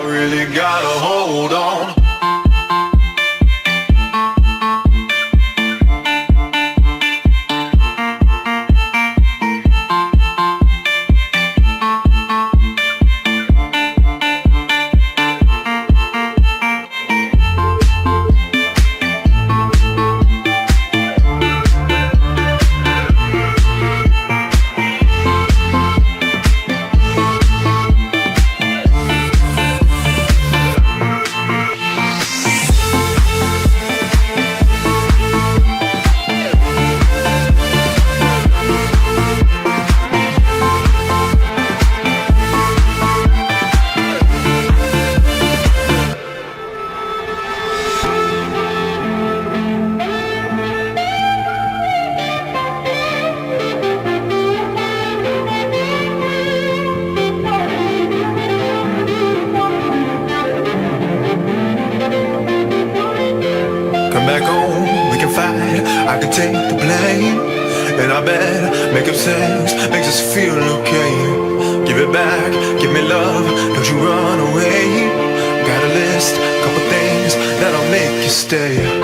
really gotta hold on. Come back home, we can fight, I can take the blame. And I bet making sense makes us feel okay. Give it back, give me love, don't you run away. Got a list, couple things that'll make you stay.